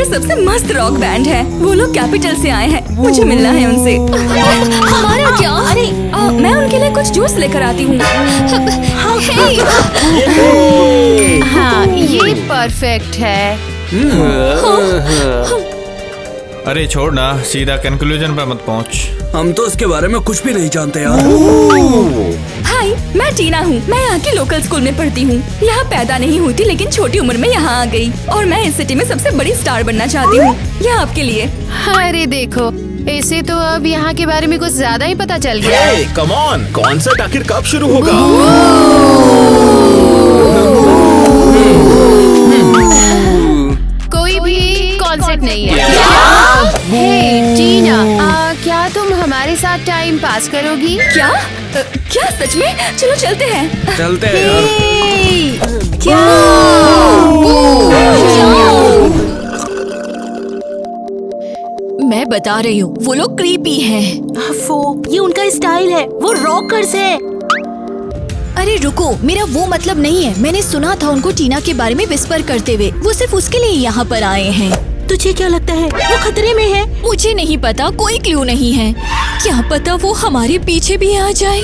ये सबसे मस्त रॉक बैंड है। वो लोग कैपिटल से आए हैं, मुझे मिलना है उनसे। हमारा क्या? अरे मैं उनके लिए कुछ जूस लेकर आती हूँ। हाँ, ये परफेक्ट है। अरे छोड़ ना, सीधा कंक्लूजन पे मत पहुँच। हम तो इसके बारे में कुछ भी नहीं जानते यार। हाय, मैं टीना हूँ। मैं यहाँ के लोकल स्कूल में पढ़ती हूँ। यहाँ पैदा नहीं हुई थी, लेकिन छोटी उम्र में यहाँ आ गई और मैं इस सिटी में सबसे बड़ी स्टार बनना चाहती हूँ। यह आपके लिए। अरे देखो, इसे तो अब यहाँ के बारे में कुछ ज्यादा ही पता चल गया। कम ऑन, कॉन्सर्ट आखिर कब शुरू होगा? कोई भी कॉन्सेप्ट नहीं है। हे टीना, क्या तुम हमारे साथ टाइम पास करोगी? क्या? क्या सच में? चलो चलते हैं। चलते हैं यार। क्या? मैं बता रही हूँ, वो लोग क्रीपी हैं। ये उनका स्टाइल है, वो रॉकर्स है। अरे रुको, मेरा वो मतलब नहीं है। मैंने सुना था उनको टीना के बारे में विस्पर करते हुए। वो सिर्फ उसके लिए यहाँ पर आए हैं। तुझे क्या लगता है वो खतरे में है? मुझे नहीं पता, कोई क्लू नहीं है। क्या पता वो हमारे पीछे भी आ जाए।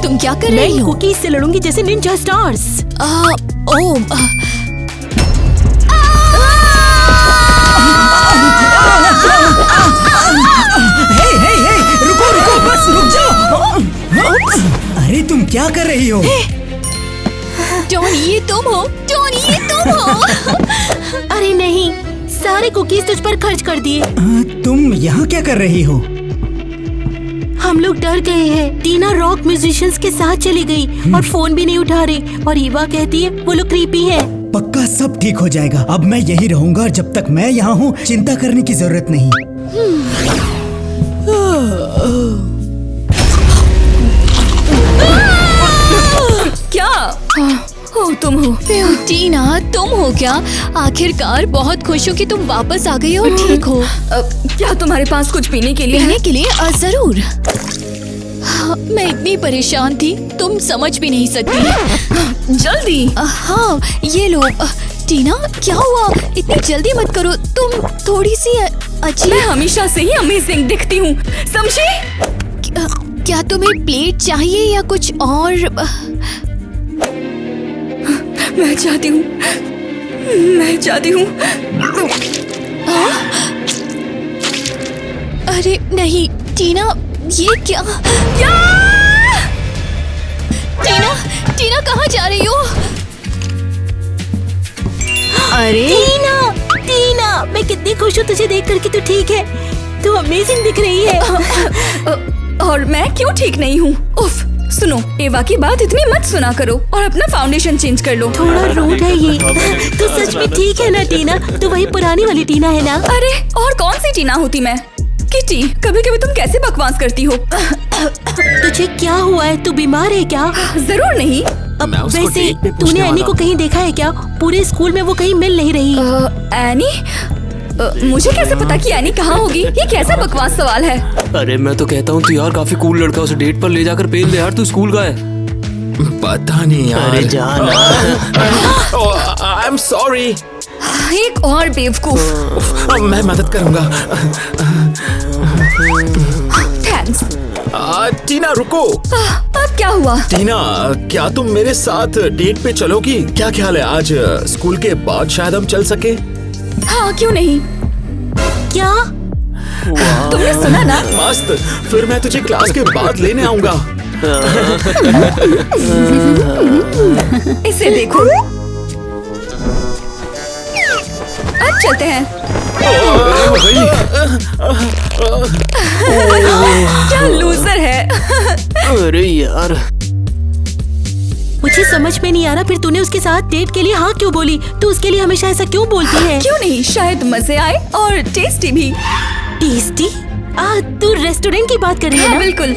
तुम क्या कर रही मैं हो? कुकीज से लड़ूंगी जैसे निंजा स्टार्स। रुको रुको, बस रुक जाओ। अरे तुम क्या कर रही हो? टोनी, ये तुम हो? टोनी, ये तुम हो? अरे नहीं, सारे कुकीज तुझ पर खर्च कर दिए। तुम यहाँ क्या कर रही हो? हम लोग डर गए हैं। टीना रॉक म्यूजिशियंस के साथ चली गई और फोन भी नहीं उठा रही। और ईवा कहती है वो लोग क्रीपी है। पक्का सब ठीक हो जाएगा। अब मैं यही रहूंगा और जब तक मैं यहाँ हूँ चिंता करने की जरूरत नहीं। क्या? हो तुम हो? टीना, तुम हो क्या? आखिरकार बहुत खुश हो कि तुम वापस आ गई हो और ठीक हो। क्या तुम्हारे पास कुछ पीने के लिए है? पीने के लिए? जरूर। मैं इतनी परेशान थी, तुम समझ भी नहीं सकती। जल्दी। हाँ, ये लो। टीना, क्या हुआ? इतनी जल्दी मत करो, तुम थोड़ी सी अच्छी। मैं हमेशा से ही अमेजिंग दिखती हूँ, समझी? क्या तुम्हें प्लेट चाहिए या कुछ और? मैं चाहती हूँ। अरे नहीं टीना, ये क्या? टीना कहाँ जा रही हो? अरे टीना, मैं कितनी खुश हूँ तुझे देख कर कि तू ठीक है। तू अमेजिंग दिख रही है। और मैं क्यों ठीक नहीं हूँ? उफ, सुनो, एवा की बात इतनी मत सुना करो और अपना फाउंडेशन चेंज कर लो। थोड़ा रूड है ये। तू सच में ठीक है ना टीना? तू वही पुरानी वाली टीना है ना? अरे और कौन सी टीना होती मैं? किटी, कभी कभी तुम कैसे बकवास करती हो? तुझे क्या हुआ है? तू बीमार है क्या? जरूर नहीं। वैसे तूने एनी को कहीं देखा है क्या? पूरे स्कूल में वो कहीं मिल नहीं रही। एनी? मुझे कैसे पता कि एनी कहाँ होगी? ये कैसा बकवास सवाल है? अरे मैं तो कहता हूँ तू यार काफी कूल लड़का, उसे डेट पर ले जाकर पेल दे यार। तू स्कूल का है? पता नहीं यार। अरे जाना। I am sorry. एक और बेवकूफ। मैं मदद करूँगा। थैंक्स। टीना रुको। अब क्या हुआ? टीना, क्या तुम मेरे साथ डेट पे चलोगी? क्या ख्याल है, आज स्कूल के बाद शायद हम चल सके? हाँ, क्यों नहीं? क्या? तुमने सुना ना? मस्त, फिर मैं तुझे क्लास के बाद लेने आऊंगा। इसे देखो। अब चलते हैं। क्या लूजर है। अरे यार, मुझे समझ में नहीं आ रहा, फिर तूने उसके साथ डेट के लिए हाँ क्यों बोली? तू उसके लिए हमेशा ऐसा क्यों बोलती है? क्यों नहीं, शायद मजे आए और टेस्टी भी। टेस्टी? तू रेस्टोरेंट की बात कर रही है ना? बिल्कुल।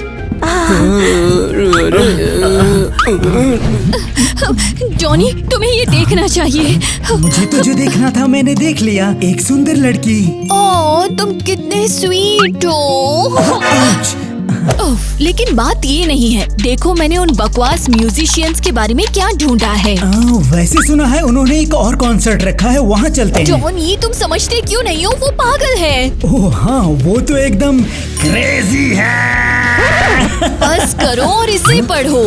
जॉनी, तुम्हें ये देखना चाहिए। मुझे तो जो देखना था मैंने देख लिया। एक सुंदर लड़की। ओह, तुम कितने स्वीट हो। उफ, लेकिन बात ये नहीं है। देखो मैंने उन बकवास म्यूजिशियंस के बारे में क्या ढूंढा है। वैसे सुना है उन्होंने एक और कॉन्सर्ट रखा है, वहाँ चलते हैं। जॉन, ये तुम समझते क्यों नहीं हो? वो पागल है। ओह हाँ, वो तो एकदम क्रेजी है। बस करो और इसे पढ़ो।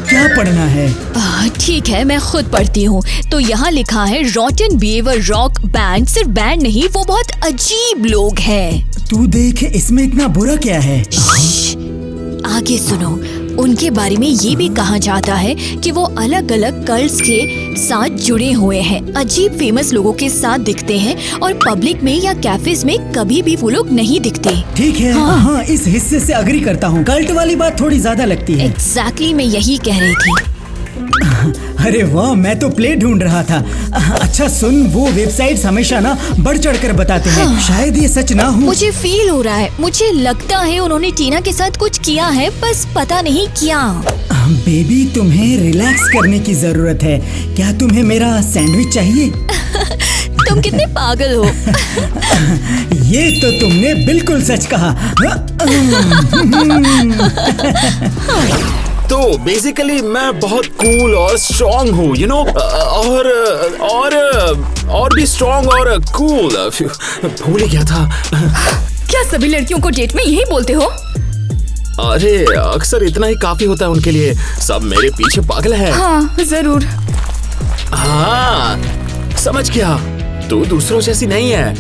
क्या पढ़ना है? ठीक है, मैं खुद पढ़ती हूँ। तो यहाँ लिखा है रॉटन बिहेवियर रॉक बैंड। सिर्फ बैंड नहीं, वो बहुत अजीब लोग हैं। तू देख, इसमें इतना बुरा क्या है? आगे सुनो। उनके बारे में ये भी कहा जाता है कि वो अलग अलग कल्ट्स के साथ जुड़े हुए हैं, अजीब फेमस लोगों के साथ दिखते हैं और पब्लिक में या कैफेज में कभी भी वो लोग नहीं दिखते। ठीक है, हाँ, इस हिस्से से अग्री करता हूँ। कल्ट वाली बात थोड़ी ज्यादा लगती है। एग्जैक्टली, मैं यही कह रही थी। अरे वाह, मैं तो प्ले ढूंढ रहा था। अच्छा सुन, वो वेबसाइट्स हमेशा ना बढ़ चढ़ कर बताते हैं। शायद ये सच ना हो। मुझे फील हो रहा है, मुझे लगता है उन्होंने टीना के साथ कुछ किया है, बस पता नहीं क्या। बेबी, तुम्हें रिलैक्स करने की जरूरत है। क्या तुम्हें मेरा सैंडविच चाहिए? तुम कितने पागल हो। ये तो तुमने बिल्कुल सच कहा। तो बेसिकली मैं बहुत कूल और स्ट्रॉन्ग हूँ, यू नो, और भी स्ट्रॉन्ग और कूल। भूल ही गया था। क्या सभी लड़कियों को डेट में यही बोलते हो? अरे अक्सर इतना ही काफी होता है उनके लिए। सब मेरे पीछे पागल है। हाँ जरूर। हाँ समझ गया, तू दूसरों जैसी नहीं है।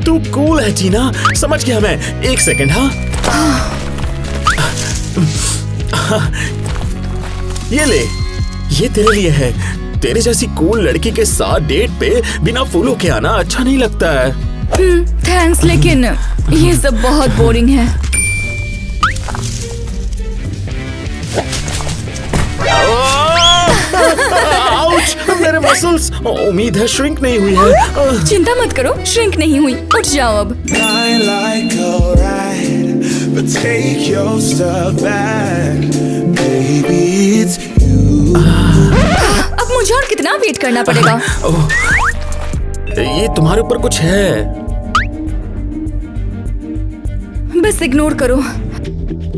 तू कूल है टीना, समझ गया मैं। एक सेकंड। हाँ, ये ले, ये तेरे लिए है। तेरे जैसी कूल लड़की के साथ डेट पे बिना फूलों के आना अच्छा नहीं लगता है। थैंक्स, लेकिन ये सब बहुत बोरिंग है। आउच, मेरे मसल्स। उम्मीद है श्रिंक नहीं हुई है। चिंता मत करो, श्रिंक नहीं हुई। उठ जाओ अब। But take your stuff back, baby, it's you. अब मुझे और कितना वेट करना पड़ेगा? ये तुम्हारे ऊपर कुछ है। बस इग्नोर करो।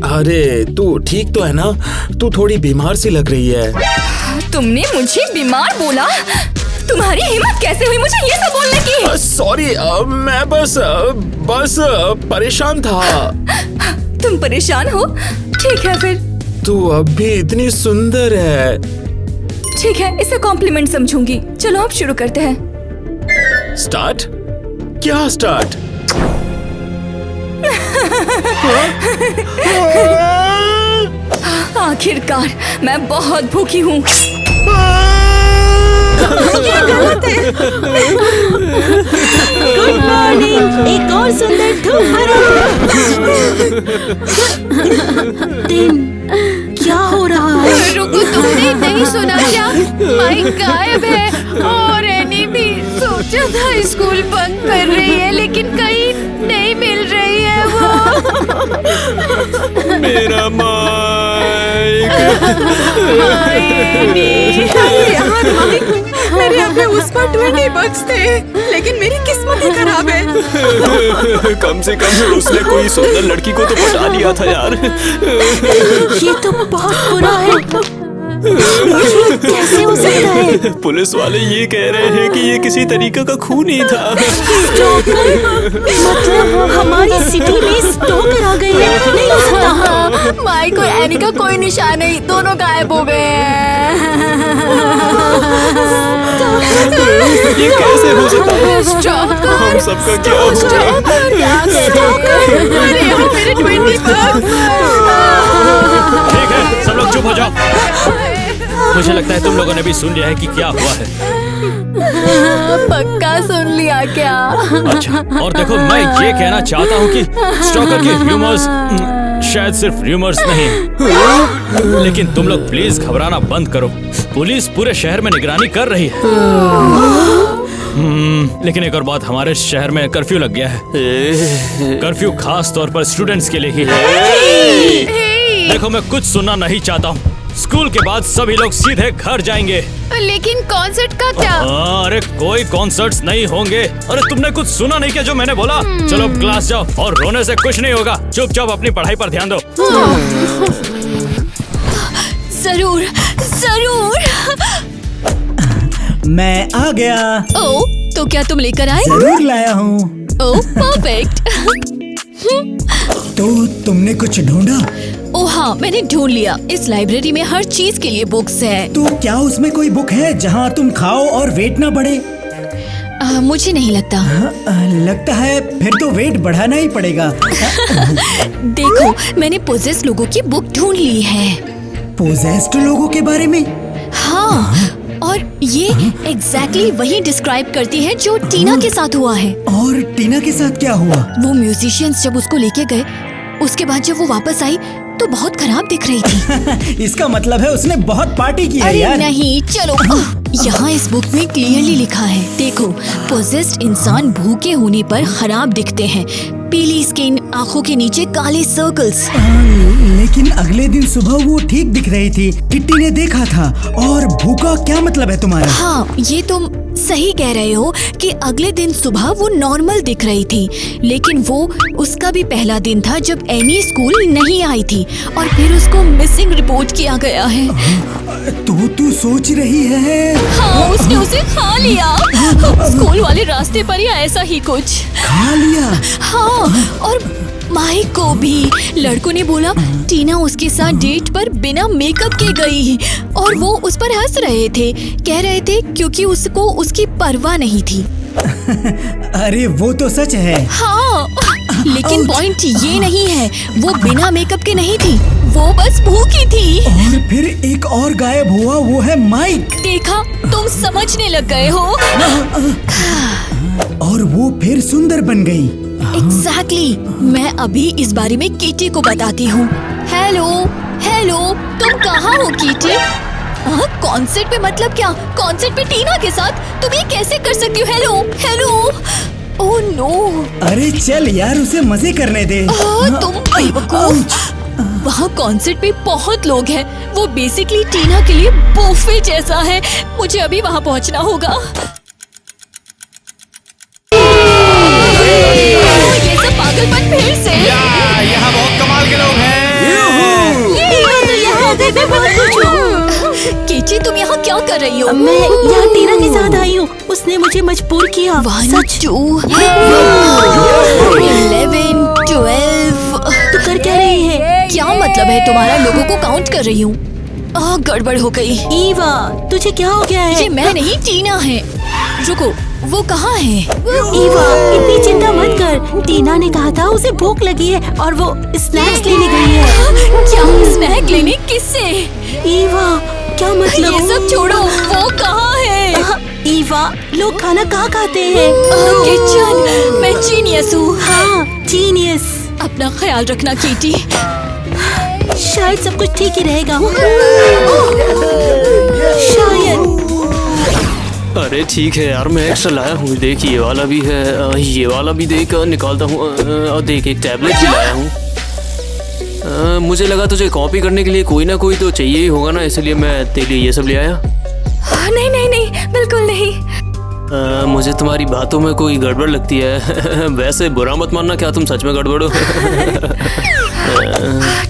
अरे तू ठीक तो है ना? तू थोड़ी बीमार सी लग रही है। तुमने मुझे बीमार बोला? तुम्हारी हिम्मत कैसे हुई मुझे ये सब बोलने की? सॉरी, मैं बस परेशान था। तुम परेशान हो? ठीक है फिर। तू अब भी इतनी सुंदर है। ठीक है, इसे कॉम्प्लीमेंट समझूंगी। चलो अब शुरू करते हैं। स्टार्ट? क्या स्टार्ट? आखिरकार मैं बहुत भूखी हूँ। Good morning. एक और सुंदर धूप भरा दिन। क्या हो रहा है? रुको, तुमने नहीं सुना क्या? माइक गायब है और एनी भी सोचा था स्कूल बंक कर रही है, लेकिन कहीं नहीं मिल रही है वो। मेरा माइक। यार माइक, मेरे अपने उस पर 20 बक्स थे, लेकिन मेरी किस्मत ही खराब है। कम से कम उसने कोई सुंदर लड़की को तो पटा लिया था यार। ये तो बहुत बुरा है। कैसे हो सकता है? पुलिस वाले ये कह रहे हैं कि ये किसी तरीके का खून ही था। मतलब हमारी सिटी में स्टोकर आ गई है? नहीं हो सकता। माइक और एनी का कोई निशान नहीं, दोनों गायब हो गए हैं। ये कैसे हो सकता है? स्टॉकर, हम सबका क्या होगा? स्टॉकर, अरे वो मेरे 20 बक्स। ठीक है, सब लोग चुप हो जाओ। मुझे लगता है तुम लोगों ने भी सुन लिया है कि क्या हुआ है। पक्का सुन लिया क्या? अच्छा, और देखो मैं ये कहना चाहता हूँ कि स्टॉकर के र्यूमर्स शायद सिर्फ र्यूमर्स नहीं, लेकिन तुम लोग प्लीज घबराना बंद करो। पुलिस पूरे शहर में निगरानी कर रही है। लेकिन एक और बात, हमारे शहर में कर्फ्यू लग गया है। कर्फ्यू खास तौर पर स्टूडेंट्स के लिए ही है। देखो मैं कुछ सुनना नहीं चाहता हूँ, स्कूल के बाद सभी लोग सीधे घर जाएंगे। लेकिन कॉन्सर्ट का क्या? अरे कोई कॉन्सर्ट्स नहीं होंगे। अरे तुमने कुछ सुना नहीं क्या जो मैंने बोला? चलो क्लास जाओ और रोने से कुछ नहीं होगा। चुपचाप अपनी पढ़ाई पर ध्यान दो। जरूर जरूर। मैं आ गया। ओ, तो क्या तुम लेकर आए? जरूर लाया हूँ। ओह परफेक्ट। तो तुमने कुछ ढूंढा? ओह हाँ, मैंने ढूंढ लिया। इस लाइब्रेरी में हर चीज के लिए बुक्स है। तो क्या उसमें कोई बुक है जहाँ तुम खाओ और वेट ना बढ़े? मुझे नहीं लगता। लगता है फिर तो वेट बढ़ाना ही पड़ेगा। देखो, मैंने पोजेस लोगों की बुक ढूंढ ली है। पोजेस्ड लोगों के बारे में? हाँ, और ये एग्जैक्टली वही डिस्क्राइब करती है जो टीना के साथ हुआ है। और टीना के साथ क्या हुआ? वो म्यूजिशियंस जब उसको लेके गए, उसके बाद जब वो वापस आई तो बहुत खराब दिख रही थी। इसका मतलब है उसने बहुत पार्टी की है अरे यार। नहीं, चलो। यहाँ इस बुक में क्लियरली लिखा है, देखो, पोजेस्ड इंसान भूखे होने पर खराब दिखते हैं, पीली स्किन, आंखों के नीचे काले सर्कल्स। लेकिन अगले दिन सुबह वो ठीक दिख रही थी, किट्टी ने देखा था। और भूखा क्या मतलब है तुम्हारा? हाँ, ये तुम सही कह रहे हो कि अगले दिन सुबह वो नॉर्मल दिख रही थी, लेकिन वो उसका भी पहला दिन था जब एनी स्कूल नहीं आई थी और फिर उसको मिसिंग रिपोर्ट किया गया है। तो तू सोच रही है? हाँ, उसने उसे खा लिया। स्कूल वाले रास्ते पर या ऐसा ही कुछ खा लिया। हाँ, और माइक को भी। लड़कों ने बोला टीना उसके साथ डेट पर बिना मेकअप के गई और वो उस पर हंस रहे थे, कह रहे थे क्योंकि उसको उसकी परवाह नहीं थी। अरे वो तो सच है। हाँ, लेकिन पॉइंट ये नहीं है, वो बिना मेकअप के नहीं थी, वो बस भूखी थी। और फिर एक और गायब हुआ, वो है माइक। देखा, तुम समझने लग गए हो। और वो फिर सुंदर बन गई। एग्जैक्टली। मैं अभी इस बारे में किटी को बताती हूँ। हेलो हेलो, तुम कहाँ हो किटी? कॉन्सर्ट पे मतलब क्या? कॉन्सर्ट पे टीना के साथ? तुम ये कैसे कर सकती हो? Hello hello. Oh no. अरे चल यार, उसे मजे करने दे। तुम बेवकूफ। वहाँ कॉन्सर्ट पे बहुत लोग हैं। वो बेसिकली टीना के लिए बुफे जैसा है। मुझे अभी वहाँ पहुँचना होगा। ये सब पागलपन फिर से। यहाँ बहुत कमाल के लोग हैं। किटी, तुम यहाँ क्या कर रही हो? मैं यहाँ टीना के साथ आई हूँ। उसने मुझे मजबूर किया। 1 2 11 12। तू कर क्या रही है? क्या मतलब है तुम्हारा? लोगों को काउंट कर रही हूँ। गड़बड़ हो गई। ईवा, तुझे क्या हो गया है? ये मैं नहीं, टीना है। रुको, वो कहाँ है? ईवा, इतनी चिंता मत कर। टीना ने कहा था उसे भूख लगी है और वो स्नैक्स लेने गई है। क्या स्नैक लेने? किससे? ईवा, क्या मतलब? ये सब छोड़ो, वो कहाँ है? ईवा, लोग खाना कहाँ खाते हैं? किचन। मैं जीनियस हूँ। हाँ, जीनियस। अपना ख्याल रखना किटी। शायद सब कुछ ठीक ही रहेगा। शायद। अरे ठीक है यार, मैं एक्स्ट्रा लाया हूँ। देख, ये वाला भी है, ये वाला भी देख निकालता हूँ। और देख, एक टैबलेट भी लाया हूँ। मुझे लगा तुझे कॉपी करने के लिए कोई ना कोई तो चाहिए ही होगा ना, इसलिए मैं तेरे लिए ये सब ले आया। नहीं नहीं नहीं, बिल्कुल नहीं। मुझे तुम्हारी बातों में कोई गड़बड़ लगती है। वैसे बुरा मत मानना, क्या तुम सच में गड़बड़ हो?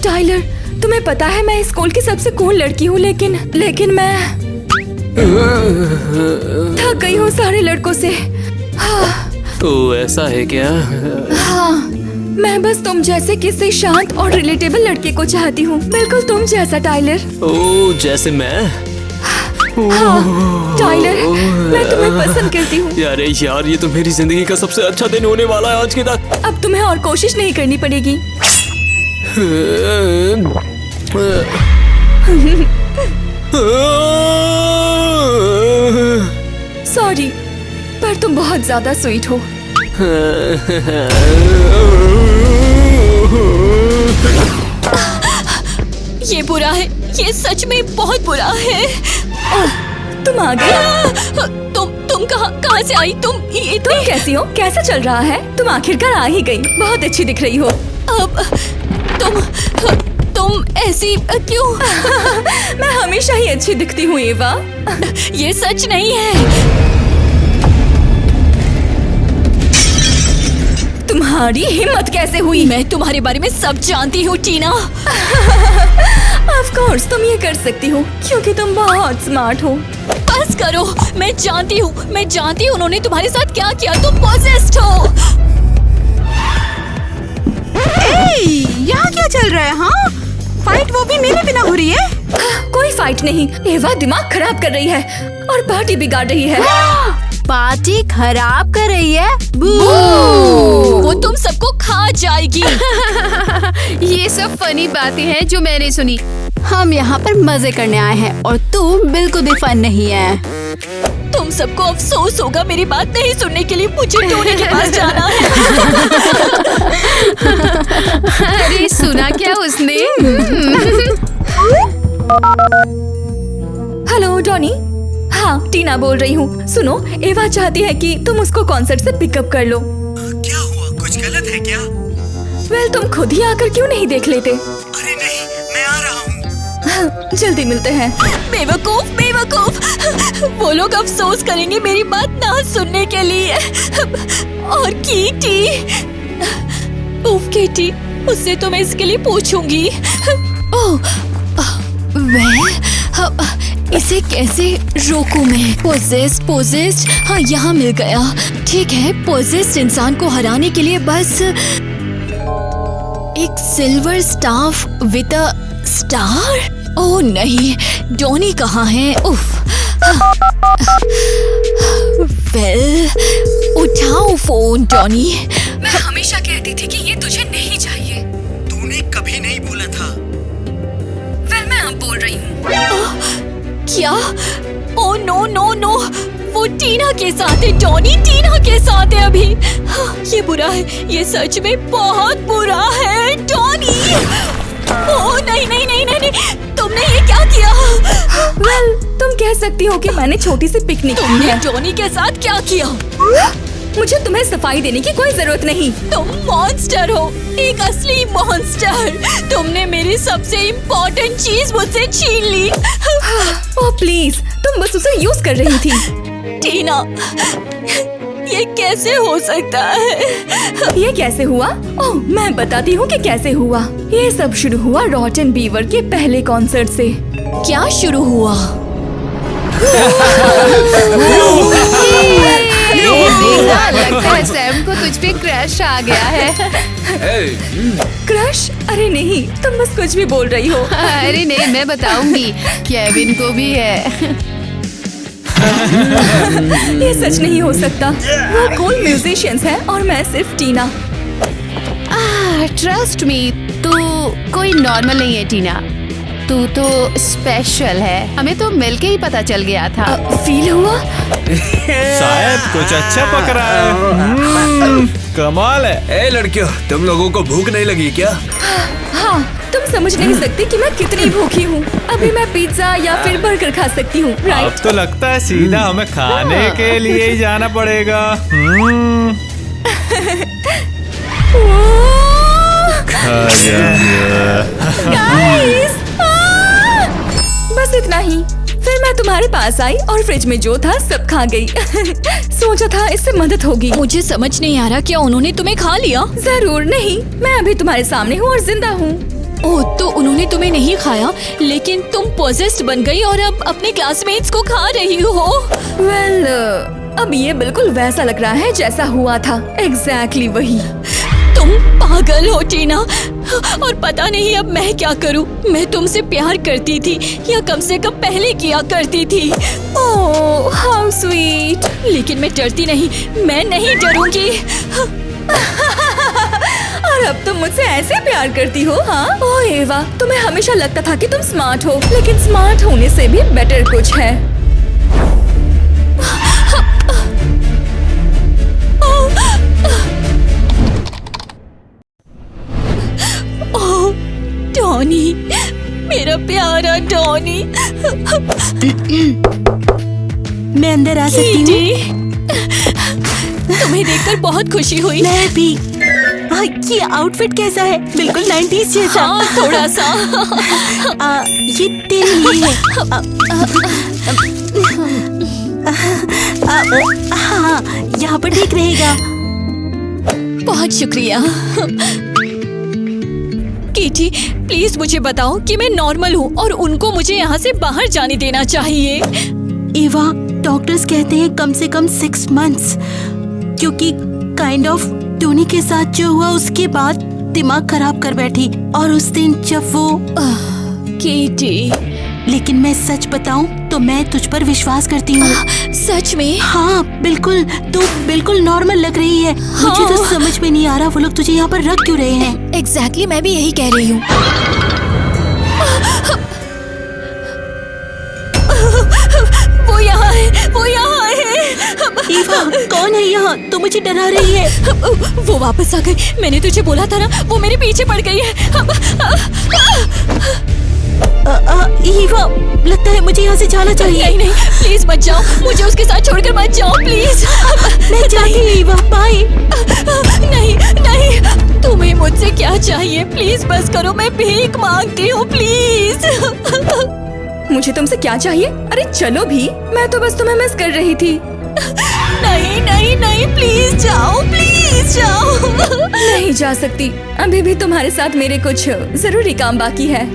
टाइलर, तुम्हें पता है मैं इस स्कूल की सबसे कूल लड़की हूँ, लेकिन मैं थक गई हूँ सारे लड़कों से। तो ऐसा है क्या? हाँ, मैं बस तुम जैसे किसी शांत और रिलेटेबल लड़के को चाहती हूँ, बिल्कुल तुम जैसा टाइलर। ओह, जैसे मैं? हाँ, टाइलर, मैं तुम्हें पसंद करती हूँ। यार यार, ये तो मेरी जिंदगी का सबसे अच्छा दिन होने वाला है आज के तक। अब तुम्हें और कोशिश नहीं करनी पड़ेगी। सॉरी, पर तुम बहुत ज्यादा स्वीट हो। ये बुरा है, ये सच में बहुत बुरा है। तुम आ गई। तुम कहाँ से आई? तुम कैसी हो? कैसा चल रहा है? तुम आखिरकार आ ही गई। बहुत अच्छी दिख रही हो। अब तुम तुम ऐसी क्यों? मैं हमेशा ही अच्छी दिखती हूँ एवा। ये सच नहीं है। तुम्हारी हिम्मत कैसे हुई? मैं तुम्हारे बारे में सब जानती हूँ टीना। ऑफ कोर्स तुम ये कर सकती हो क्योंकि तुम बहुत स्मार्ट हो। बस करो, मैं जानती हूँ उन्होंने तुम्हारे साथ क्या किया। तुम पोजेस्ड हो। यहाँ क्या चल रहा है? हाँ, फाइट वो भी मेरे बिना हो रही है। कोई फाइट नहीं, एवा दिमाग खराब कर रही है और पार्टी बिगाड़ रही है। पार्टी खराब कर रही है? वो तुम सबको खा जाएगी। ये सब फनी बातें हैं जो मैंने सुनी। हम यहाँ पर मजे करने आए हैं और तू बिल्कुल भी फन नहीं है। तुम सबको अफसोस होगा मेरी बात नहीं सुनने के लिए। मुझे टोनी के पास जाना है। अरे सुना क्या उसने? Hello Tony. हाँ, टीना बोल रही हूँ। सुनो, एवा चाहती है कि तुम उसको कॉन्सर्ट से पिकअप कर लो। क्या हुआ? कुछ गलत है क्या? वेल, तुम खुद ही आकर क्यों नहीं देख लेते? अरे नहीं, मैं आ रहा हूँ। हाँ, जल्दी मिलते हैं। बेवकूफ। वो लोग अफसोस करेंगे मेरी बात ना सुनने के लिए। और केटी, उससे तो मैं इसके लिए पूछूंगी। इसे कैसे रोकूं मैं? पोजेस्ड। हाँ, यहाँ मिल गया। ठीक है, पोजेस्ड इंसान को हराने के लिए बस एक silver staff with a star. Oh नहीं, डॉनी कहाँ है? उफ। वेल, उठाओ फोन डॉनी। मैं हमेशा कहती थी कि ये तुझे नहीं चाहिए। तूने कभी नहीं बोला था। वेल, मैं अब बोल रही हूँ। क्या? ओह नो, वो टीना के साथ है डॉनी। टीना के साथ है अभी। हाँ, ये बुरा है, ये सच में बहुत बुरा है डॉनी। ओह नहीं, तुमने ये क्या किया? वेल, तुम कह सकती हो कि मैंने छोटी सी पिकनिक की तुमने है। डॉनी के साथ क्या किया? मुझे तुम्हें सफाई देने की कोई जरूरत नहीं। तुम मॉन्स्टर हो, एक असली मॉन्स्टर। तुमने मेरी सबसे इम्पोर्टेंट चीज मुझसे छीन ली। ओह प्लीज, तुम बस उसे यूज कर रही थी। टीना, ये कैसे हो सकता है? ये कैसे हुआ? ओह, मैं बताती हूँ कि कैसे हुआ। ये सब शुरू हुआ रॉटन बीवर के पहले कॉन्सर्ट से। क्या शुरू हुआ? लगता है सैम को तुझ पे क्रश आ गया है। क्रश? अरे नहीं, तुम बस कुछ भी बोल रही हो। अरे नहीं, मैं बताऊंगी, केविन को भी है। ये सच नहीं हो सकता। वो कूल म्यूजिशियंस हैं और मैं सिर्फ टीना। ट्रस्ट मी, तू कोई नॉर्मल नहीं है टीना। तू तो स्पेशल है। हमें तो मिलके ही पता चल गया था। फील हुआ? शायद कुछ अच्छा पकड़ा है। कमाल है। ए लड़कियों, तुम लोगों को भूख नहीं लगी क्या? हाँ, तुम समझ नहीं सकती कि मैं कितनी भूखी हूँ। अभी मैं पिज्जा या फिर बर्गर खा सकती हूँ, अब राइट? तो लगता है सीधा हमें खाने के लिए ही जाना पड़ेगा। गाइस, बस इतना ही। फिर मैं तुम्हारे पास आई और फ्रिज में जो था सब खा गई। सोचा था इससे मदद होगी। मुझे समझ नहीं आ रहा, क्या उन्होंने तुम्हें खा लिया? जरूर नहीं, मैं अभी तुम्हारे सामने हूँ और जिंदा हूँ। ओह, तो उन्होंने तुम्हें नहीं खाया, लेकिन तुम पोजेस्ड बन गई और अब अपने क्लासमेट्स को खा रही हो। वेल, अब ये बिल्कुल वैसा लग रहा है जैसा हुआ था। एग्जैक्टली वही। तुम पागल हो टीना, और पता नहीं अब मैं क्या करूं। मैं तुमसे प्यार करती थी, या कम से कम पहले किया करती थी। ओह, हाउ स्वीट। लेकिन मैं डरती नहीं, मैं नहीं डरूंगी। और अब तुम मुझसे ऐसे प्यार करती हो? हाँ? ओह एवा, तुम्हें हमेशा लगता था कि तुम स्मार्ट हो, लेकिन स्मार्ट होने से भी बेटर कुछ है। ओह, डॉनी, मेरा प्यारा डॉनी। मैं अंदर आ सकती हूँ? तुम्हें देखकर बहुत खुशी हुई। मैं भी। ये आउटफिट कैसा है? बिल्कुल 90s जैसा। हाँ, थोड़ा सा। ये तेरे लिए है। हाँ, यहाँ पर ठीक रहेगा। बहुत शुक्रिया। केटी, प्लीज मुझे बताओ कि मैं नॉर्मल हूँ और उनको मुझे यहाँ से बाहर जाने देना चाहिए। एवा, डॉक्टर्स कहते हैं कम से कम 6 मंथ्स, क्योंकि काइंड ऑफ टोनी के साथ जो हुआ उसके बाद दिमाग खराब कर बैठी। और उस दिन जब वो केटी, लेकिन मैं सच बताऊं तो मैं तुझ पर विश्वास करती हूँ। सच में? हाँ बिल्कुल, तू बिल्कुल नॉर्मल लग रही है। मुझे तो समझ में नहीं आ रहा वो लोग तुझे यहाँ पर रख क्यों रहे हैं। एग्जैक्टली, मैं भी यही कह रही हूँ। वो यहाँ है, वो यहाँ है। ईवा, कौन है यहाँ? तो मुझे डरा रही है। वो वापस आ गई। मैंने तुझे बोला था ना, वो मेरे पीछे पड़ गई है। ईवा, लगता है मुझे यहाँ से जाना चाहिए। नहीं नहीं, प्लीज मत जाओ, मुझे उसके साथ छोड़कर मत जाओ प्लीज। मैं जाती हूँ ईवा, बाय। नहीं नहीं, तुम्हें मुझसे क्या चाहिए? प्लीज बस करो, मैं भीख मांगती हूँ प्लीज। मुझे तुमसे क्या चाहिए? अरे चलो भी, मैं तो बस तुम्हें मिस कर रही थी। नहीं नहीं नहीं, प्लीज जाओ, प्लीज जाओ। नहीं जा सकती, अभी भी तुम्हारे साथ मेरे कुछ जरूरी काम बाकी है।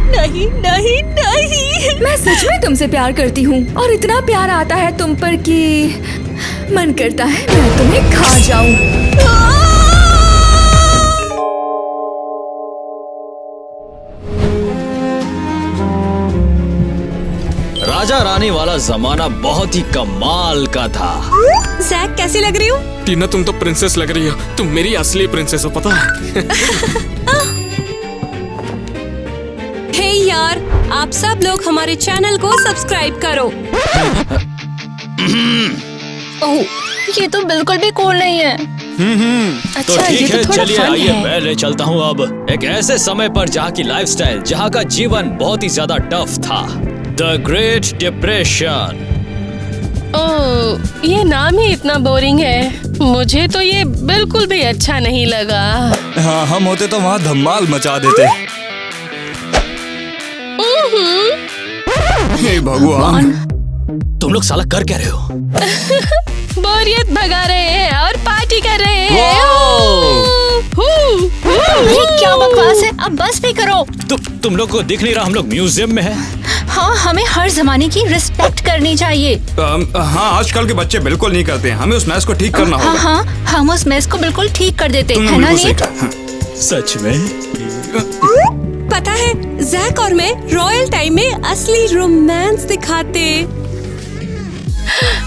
नहीं नहीं नहीं, मैं सच में तुमसे प्यार करती हूँ और इतना प्यार आता है तुम पर कि मन करता है मैं तुम्हें खा जाऊं। राजा रानी वाला जमाना बहुत ही कमाल का था। जैक, कैसी लग रही हूँ? टीना, तुम तो प्रिंसेस लग रही हो। तुम मेरी असली प्रिंसेस हो, पता है? हे यार, आप सब लोग हमारे चैनल को सब्सक्राइब करो। ओह, ये तो बिल्कुल भी कूल नहीं है। तो अच्छा, ये ठीक तो है, थोड़ा चलिए फन आइए है। मैं ले चलता हूँ अब एक ऐसे समय पर जहाँ की लाइफस्टाइल, जहाँ का जीवन बहुत ही ज्यादा टफ था। The great depression. ओह, ये नाम ही इतना बोरिंग है। मुझे तो ये बिल्कुल भी अच्छा नहीं लगा। हाँ, हम होते तो वहाँ धमाल मचा देते। हे भगवान, तुम लोग साला कर क्या रहे हो? बोरियत भगा रहे हैं और पार्टी कर रहे हैं। अरे क्या बकवास है, अब बस भी करो। तुम लोग को दिख नहीं रहा हम लोग म्यूजियम में हैं? हाँ, हमें हर जमाने की रिस्पेक्ट करनी चाहिए। हाँ, आजकल के बच्चे बिल्कुल नहीं करते हैं। हमें उस मैस को ठीक करना होगा। हाँ, हम उस मेस को बिल्कुल ठीक कर देते तुमने है ना बिल्कुल नीट? सही कहा। सच में? पता है, जैक और मैं रॉयल टाइम में असली रोमांस दिखाते।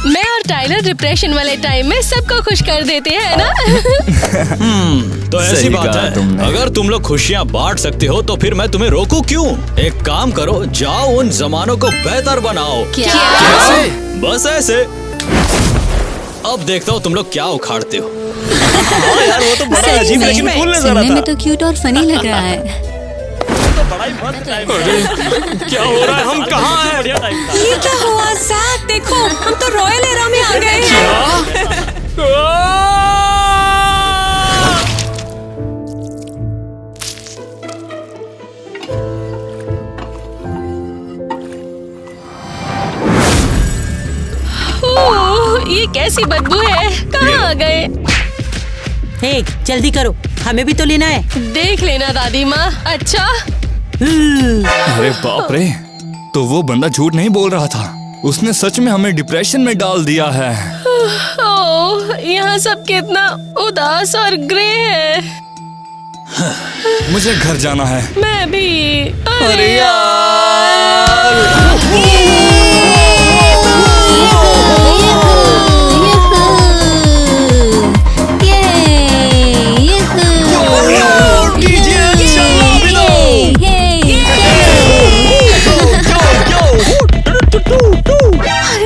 मैं और टाइलर डिप्रेशन वाले टाइम में सबको खुश कर देते हैं ना। तो ऐसी सही बात कहा है, तुमने। अगर तुम लोग खुशियाँ बांट सकते हो तो फिर मैं तुम्हें रोकूं क्यों? एक काम करो, जाओ उन जमानों को बेहतर बनाओ। क्या? कैसे? बस ऐसे। अब देखता हूँ तुम लोग क्या उखाड़ते हो। हाँ यार, वो तो बड़ा अजीब लेकिन कूल नजर आता है। तो क्यूट और फनी लग रहा है। क्या हो रहा है? हम कहाँ हैं? ये क्या हुआ जैक? देखो, हम तो रॉयल एरा में आ गए हैं। ओह, ये कैसी बदबू है? कहाँ आ गए? हे, जल्दी करो, हमें भी तो लेना है। देख लेना दादी माँ। अच्छा, अरे बाप रे, तो वो बंदा झूठ नहीं बोल रहा था। उसने सच में हमें डिप्रेशन में डाल दिया है। ओह, यहाँ सब कितना उदास और ग्रे है। मुझे घर जाना है। मैं भी। अरे अरे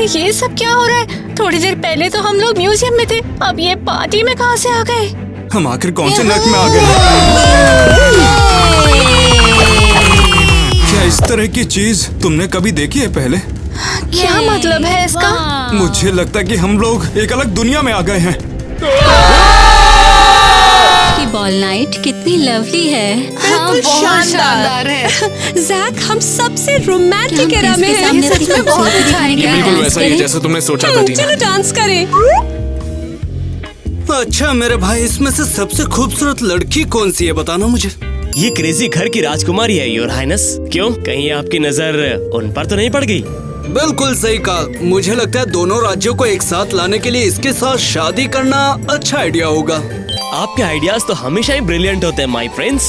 ये सब क्या हो रहा है? थोड़ी देर पहले तो हम लोग म्यूजियम में थे, अब ये पार्टी में कहाँ से आ गए? हम आखिर कौन से नर्क में आ गए? क्या इस तरह की चीज तुमने कभी देखी है पहले? क्या मतलब है इसका? मुझे लगता है कि हम लोग एक अलग दुनिया में आ गए हैं। बॉल नाइट कितनी लवली है। हाँ, बहुत शानदार है। जैक, हम सबसे रोमांटिक एरा में हैं। ये सच में बहुत अच्छा है। ये बिल्कुल वैसा ही है जैसा तुमने सोचा था टीना। चलो डांस करें। अच्छा मेरे भाई, इसमें से सबसे खूबसूरत लड़की कौन सी है, बताना मुझे। ये क्रेजी घर की राजकुमारी है योर हाइनेस। क्यों, कहीं आपकी नजर उन पर तो नहीं पड़ गई? बिल्कुल सही कहा। मुझे लगता है दोनों राज्यों को एक साथ लाने के लिए इसके साथ शादी करना अच्छा आइडिया होगा। आपके आइडियाज तो हमेशा ही ब्रिलियंट होते हैं my prince.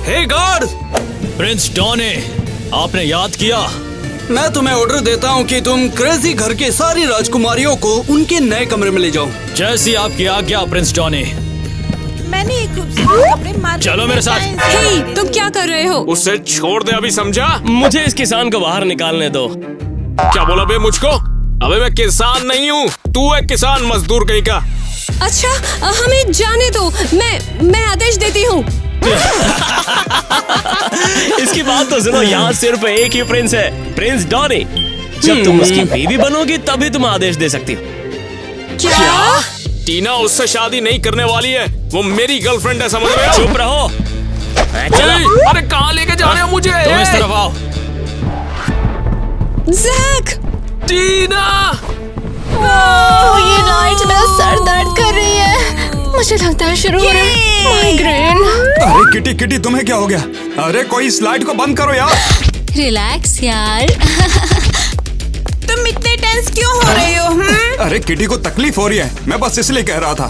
Hey god! Prince Donny, आपने याद किया? मैं तुम्हें ऑर्डर देता हूँ कि तुम क्रेजी घर के सारी राजकुमारियों को उनके नए कमरे में ले जाओ। जैसी आपकी आज्ञा प्रिंस डॉनी। मैंने एक खूबसूरत कपड़े मार्केट चलो मेरे साथ। हे, तुम क्या कर रहे हो? उससे छोड़ दे अभी, समझा? मुझे इस किसान को बाहर निकालने दो। क्या बोला बे मुझको? अबे मैं किसान नहीं हूँ, तू है किसान मजदूर कहीं का। अच्छा, हमें जाने दो। मैं आदेश देती हूँ। इसकी बात तो सुनो, यहाँ सिर्फ एक ही प्रिंस है, प्रिंस डॉनी। जब तुम उसकी बीवी बनोगी तभी तुम आदेश दे सकती हो। क्या? टीना उससे शादी नहीं करने वाली है, वो मेरी गर्लफ्रेंड है, समझ रहे हो? चुप रहो। अरे कहाँ लेके जा रहे हो मुझे? तुम इस तरफ आओ। जैक! टीना! ये लाइट मेरा सर दर्द कर रही है। मुझे लगता है शुरू हो रहा है माइग्रेन। अरे किटी किटी, तुम्हें क्या हो गया? अरे कोई स्लाइड को बंद करो यार। रिलैक्स यार। तुम इतने टेंस क्यों हो रहे हो? अरे किटी को तकलीफ हो रही है, मैं बस इसलिए कह रहा था।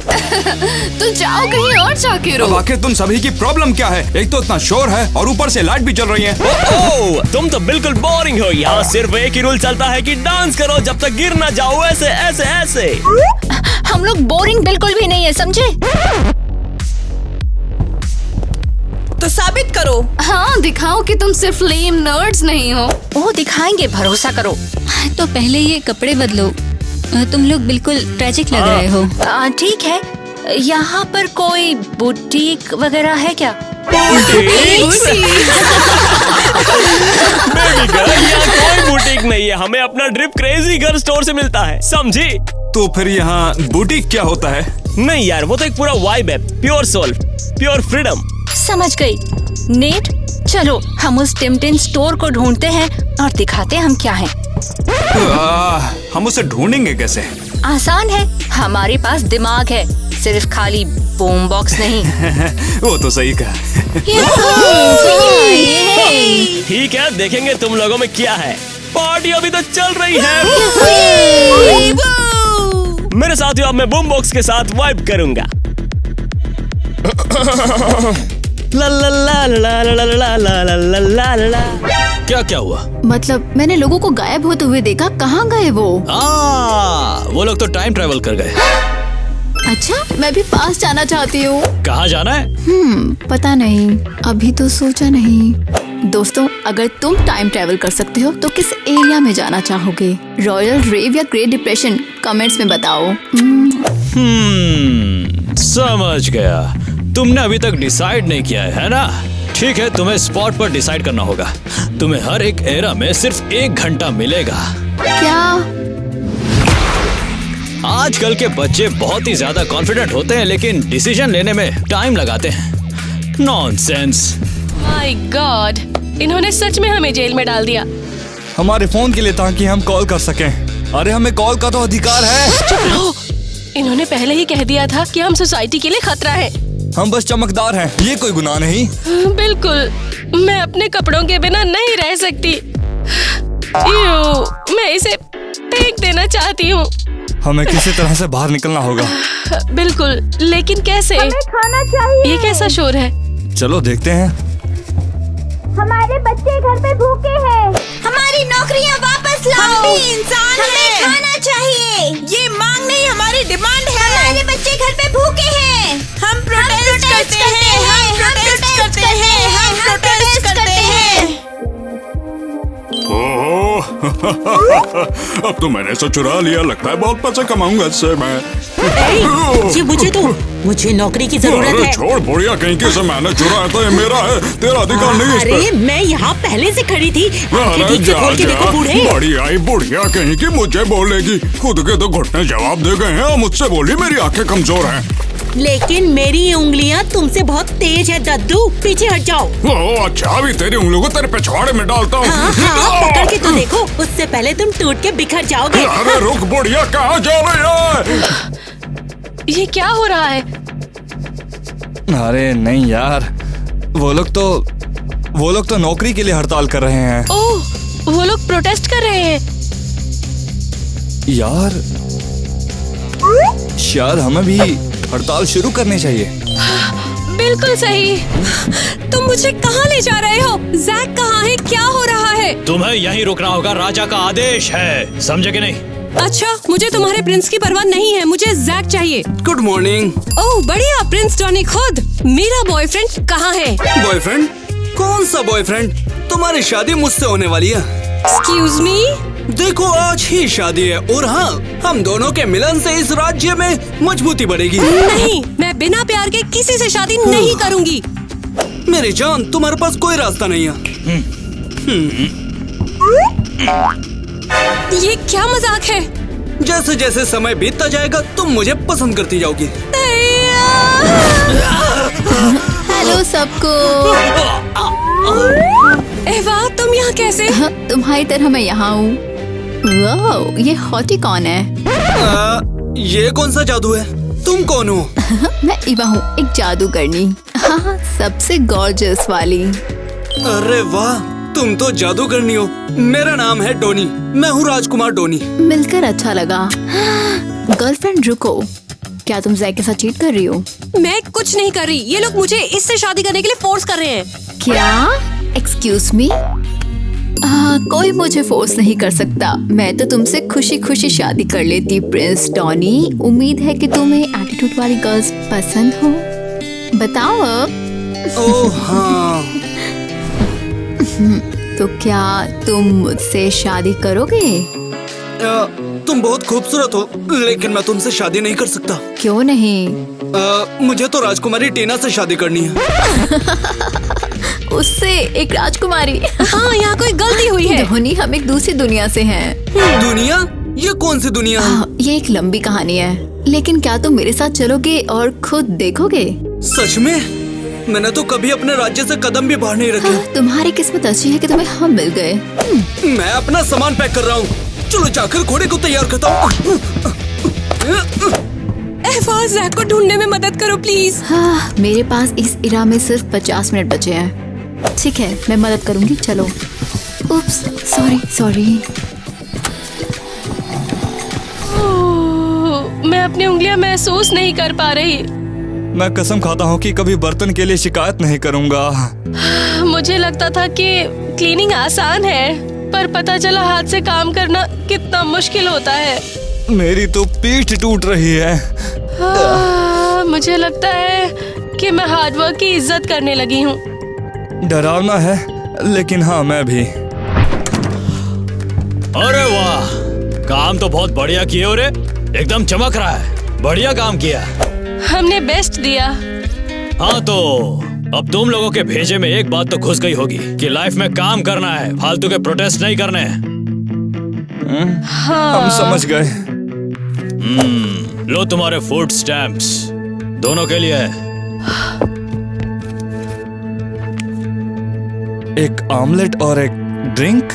तो जाओ कहीं और जाके रो। अब आखिर तुम सभी की प्रॉब्लम क्या है? एक तो इतना शोर है और ऊपर से लाइट भी चल रही है। ओह, तुम तो बिल्कुल बोरिंग हो। यहाँ सिर्फ एक ही रूल चलता है कि डांस करो जब तक गिर ना जाओ, ऐसे ऐसे ऐसे। हम लोग बोरिंग बिल्कुल भी नहीं है, समझे? तो साबित करो। हाँ, दिखाओ कि तुम सिर्फ लेम नर्ड्स नहीं हो। वो दिखाएंगे, भरोसा करो। तो पहले ये कपड़े बदलो, तुम लोग बिल्कुल ट्रेजिक लग रहे हो। ठीक है, यहाँ पर कोई बुटीक वगैरह है क्या? यहाँ कोई बुटीक नहीं है, हमें अपना ड्रिप क्रेजी घर स्टोर से मिलता है, समझी? तो फिर यहाँ बुटीक क्या होता है? नहीं यार, वो तो एक पूरा वाइब है, प्योर सोल, प्योर फ्रीडम। समझ गई। नेट, चलो हम उस टिमटिन स्टोर को ढूंढते हैं और दिखाते हैं हम क्या हैं। हम उसे ढूंढेंगे कैसे? आसान है, हमारे पास दिमाग है, सिर्फ खाली बूम बॉक्स नहीं। वो तो सही कहा। ठीक है, देखेंगे तुम लोगों में क्या है। पार्टी अभी तो चल रही है। मेरे साथियों, अब मैं बूम बॉक्स के साथ वाइब करूंगा। ला ला ला ला ला ला ला ला ला ला। क्या क्या हुआ? मतलब मैंने लोगों को गायब होते हुए देखा। कहाँ गए वो? वो लोग तो टाइम ट्रेवल कर गए। अच्छा, मैं भी पास जाना चाहती हूँ। कहाँ जाना है? पता नहीं, अभी तो सोचा नहीं। दोस्तों, अगर तुम टाइम ट्रेवल कर सकते हो तो किस एरिया में जाना चाहोगे? रॉयल रेव या ग्रेट डिप्रेशन? कमेंट्स में बताओ। समझ गया। तुमने अभी तक डिसाइड नहीं किया है ना? ठीक है, तुम्हें स्पॉट पर डिसाइड करना होगा। तुम्हें हर एक एरा में सिर्फ 1 घंटा मिलेगा। क्या? आजकल के बच्चे बहुत ही ज्यादा कॉन्फिडेंट होते हैं, लेकिन डिसीजन लेने में टाइम लगाते हैं। नॉनसेंस। माय गॉड, इन्होंने सच में हमें जेल में डाल दिया। हमारे फोन के लिए, ताकि हम कॉल कर सकें। अरे हमें कॉल का तो अधिकार है। चुप रहो। इन्होंने पहले ही कह दिया था कि हम सोसाइटी के लिए खतरा है। हम बस चमकदार हैं, ये कोई गुनाह नहीं। बिल्कुल, मैं अपने कपड़ों के बिना नहीं रह सकती। मैं इसे फेंक देना चाहती हूँ। हमें किसी तरह से बाहर निकलना होगा। बिल्कुल, लेकिन कैसे? हमें खाना चाहिए। ये कैसा शोर है? चलो देखते हैं। हमारे बच्चे घर पे भूखे हैं। हमारी नौकरियाँ वापस लाओ। हम भी इंसान हैं। हमें खाना चाहिए। ये मांग नहीं, हमारी डिमांड है। हमारे बच्चे घर पे भूखे हैं। हम प्रोटेस्ट करते हैं। हम प्रोटेस्ट करते हैं। हम प्रोटेस्ट करते हैं। अब तो मैंने इसे चुरा लिया, लगता है बहुत पैसे कमाऊंगा इससे मैं। ये मुझे दो। मुझे नौकरी की जरूरत अरे है। छोड़ बुढ़िया, कहीं के से मैंने चुराया था, ये मेरा है, तेरा अधिकार नहीं है इस पे। अरे मैं यहाँ पहले से खड़ी थी। आंखें अरे ठीक से खोल के देखो बूढ़े। बड़ी आई बुढ़िया कहीं की मुझे बोलेगी, खुद के तो घुटने जवाब दे गए हैं और मुझसे बोली मेरी आंखें कमजोर हैं। लेकिन मेरी उंगलियाँ तुमसे बहुत तेज है दद्दू, पीछे हट जाओ। ओह अच्छा, अभी तेरी उंगलियों को तेरे पिछवाड़े में डालता हूँ। हाँ, पकड़ के तो देखो, उससे पहले तुम टूट के बिखर जाओगे। अरे रुक बुढ़िया, कहाँ जा रही है? ये क्या हो रहा है? अरे नहीं यार, वो लोग तो नौकरी के लिए हड़ताल कर रहे हैं। ओह, वो लोग प्रोटेस्ट कर रहे हैं। यार शायद हमें भी हड़ताल शुरू करनी चाहिए। बिल्कुल सही। तुम मुझे कहाँ ले जा रहे हो? जैक कहाँ है? क्या हो रहा है? तुम्हें यहीं रुकना होगा, राजा का आदेश है, समझे कि नहीं? अच्छा, मुझे तुम्हारे प्रिंस की परवाह नहीं है, मुझे जैक चाहिए। Good morning. ओह बढ़िया, प्रिंस टॉनी खुद। मेरा बॉयफ्रेंड कहाँ है? बॉयफ्रेंड? कौन सा बॉयफ्रेंड? तुम्हारी शादी मुझसे होने वाली है। Excuse me? देखो आज ही शादी है और हाँ, हम दोनों के मिलन से इस राज्य में मजबूती बढ़ेगी। नहीं, मैं बिना प्यार के किसी से शादी नहीं करूँगी। मेरी जान, तुम्हारे पास कोई रास्ता नहीं है। ये क्या मजाक है? जैसे जैसे समय बीतता जाएगा तुम मुझे पसंद करती जाओगी। हेलो सबको। एवा, तुम यहाँ कैसे? तुम्हारी तरह मैं यहाँ हूँ। वाह, ये हॉटी कौन है? ये कौन सा जादू है? तुम कौन हो? मैं इवा हूँ, एक जादूगरनी। हाँ, सबसे गॉर्जियस वाली। अरे वाह, तुम तो जादूगरनी हो। मेरा नाम है डोनी, मैं हूँ राजकुमार डोनी। मिलकर अच्छा लगा। गर्लफ्रेंड रुको, क्या तुम जैक के साथ चीट कर रही हो? मैं कुछ नहीं कर रही, ये लोग मुझे इससे शादी करने के लिए फोर्स कर रहे हैं। क्या? Excuse me? कोई मुझे फोर्स नहीं कर सकता, मैं तो तुमसे खुशी खुशी शादी कर लेती प्रिंस टॉनी। उम्मीद है कि तुम्हें एटीट्यूड वाली गर्ल्स पसंद हो। बताओ अब। ओह हाँ। तो क्या तुम मुझसे शादी करोगे? तुम बहुत खूबसूरत हो, लेकिन मैं तुमसे शादी नहीं कर सकता। क्यों नहीं? मुझे तो राजकुमारी टीना से शादी करनी है। उससे? एक राजकुमारी? हाँ, यहाँ कोई गलती हुई है। धोनी, हम एक दूसरी दुनिया से हैं। दुनिया? ये कौन सी दुनिया है? ये एक लंबी कहानी है, लेकिन क्या तुम मेरे साथ चलोगे और खुद देखोगे? सच में? मैंने तो कभी अपने राज्य से कदम भी बाहर नहीं रखे। तुम्हारी किस्मत अच्छी है कि तुम्हें हम मिल गए। मैं अपना सामान पैक कर रहा हूँ, चलो जाकर घोड़े को तैयार करता हूँ। जैक को ढूंढने में मदद करो प्लीज। हाँ, मेरे पास इस इरा में सिर्फ 50 मिनट बचे हैं। ठीक है, मैं मदद करूंगी, चलो। उप्स, सॉरी। मैं अपनी उंगलियां महसूस नहीं कर पा रही। मैं कसम खाता हूँ कि कभी बर्तन के लिए शिकायत नहीं करूँगा। मुझे लगता था कि क्लीनिंग आसान है, पर पता चला हाथ से काम करना कितना मुश्किल होता है। मेरी तो पीठ टूट रही है। मुझे लगता है कि मैं हार्डवर्क की इज्जत करने लगी हूँ। डरावना है, लेकिन हाँ मैं भी। अरे वाह, काम तो बहुत बढ़िया किए हो रे, एकदम चमक रहा है। बढ़िया काम किया। हमने बेस्ट दिया। हाँ, तो अब तुम लोगों के भेजे में एक बात तो घुस गई होगी कि लाइफ में काम करना है, फालतू के प्रोटेस्ट नहीं करने हैं। हाँ। हम समझ गए। लो तुम्हारे फूड स्टैम्प्स, दोनों के लिए है। एक ऑमलेट और एक ड्रिंक।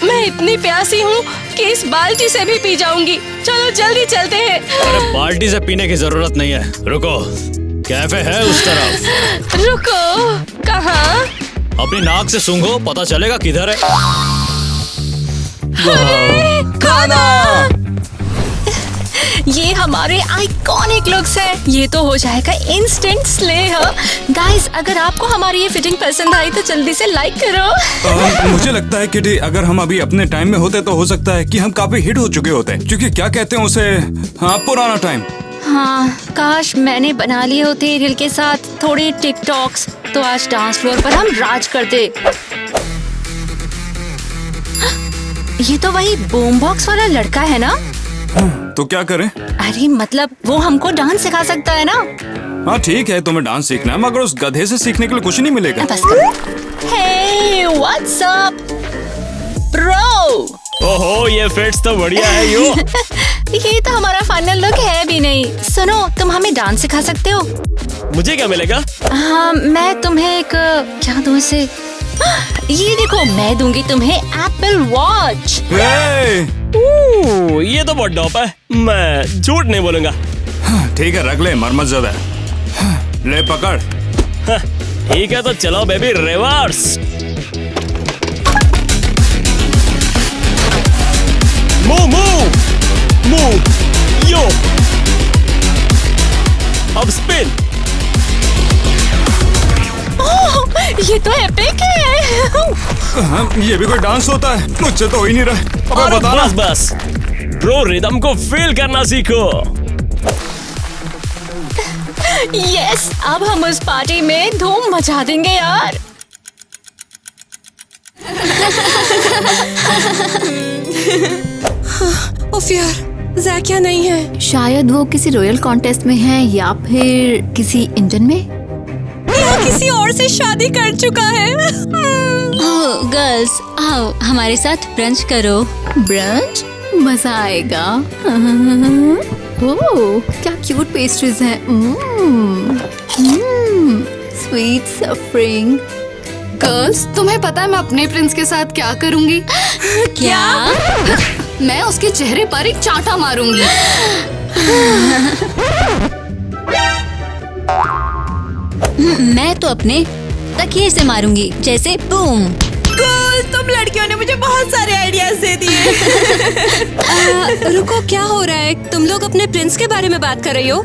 मैं इतनी प्यासी हूँ कि इस बाल्टी से भी पी जाऊंगी। चलो जल्दी चलते हैं। अरे बाल्टी से पीने की जरूरत नहीं है, रुको, कैफे है उस तरफ। रुको, कहाँ? अपनी नाक से सूंघो, पता चलेगा किधर है। खाना। ये हमारे आइकॉनिक लुक्स है। ये तो हो जाएगा इंस्टेंट स्ले। गाइस, अगर आपको हमारी ये फिटिंग पसंद आई तो जल्दी से लाइक करो। मुझे लगता है किटी, अगर हम अभी अपने टाइम में होते तो हो सकता है कि हम काफी हिट हो चुके होते, क्योंकि क्या कहते हैं उसे, हाँ, पुराना टाइम। हाँ, काश मैंने बना लिए होते रील के साथ थोड़ी टिकटॉक्स, तो आज डांस फ्लोर पर हम राज करते। ये तो वही बूम बॉक्स वाला लड़का है ना? तो क्या करें? अरे मतलब वो हमको डांस सिखा सकता है ना? हाँ ठीक है, तुम्हें डांस सीखना है, मगर उस गधे से सीखने के लिए कुछ नहीं मिलेगा। बस करो। Hey, what's up, bro? ओहो, ये फिट्स तो बढ़िया है यो। ये तो हमारा फाइनल लुक है भी नहीं। सुनो, तुम हमें डांस सिखा सकते हो? मुझे क्या मिलेगा? हाँ, मैं तुम्हें एक क्या दूँ इसे? ये देखो, मैं दूंगी तुम्हें एप्पल वॉच। ये तो बहुत डॉप है, मैं झूठ नहीं बोलूंगा। ठीक है, रख ले, मर मत ज्यादा। ले पकड़। ठीक है तो चलो baby, reverse. Move move move yo. अब स्पिन। ये तो एपिक है। ये भी कोई डांस होता है? मुझसे तो हो ही नहीं रहा। अरे बस बस, प्रो रिदम को फील करना सीखो। यस, अब हम उस पार्टी में धूम मचा देंगे यार। उफ यार, जैक क्या नहीं है? शायद वो किसी रॉयल कॉन्टेस्ट में है या फिर किसी इंजन में। या किसी और से शादी कर चुका है। ओह गर्ल्स, आओ हमारे साथ ब्रंच करो। ब्रंच? मजा आएगा। ओह क्या क्यूट पेस्ट्रीज हैं। Sweet suffering. गर्ल्स, तुम्हें पता है मैं अपने प्रिंस के साथ क्या करूंगी? क्या? मैं उसके चेहरे पर एक चांटा मारूंगी। मैं तो अपने तकिए से मारूंगी, जैसे बूम। तुम लड़कियों ने मुझे बहुत सारे आइडियाज दे दिए। रुको, क्या हो रहा है? तुम लोग अपने प्रिंस के बारे में बात कर रही हो?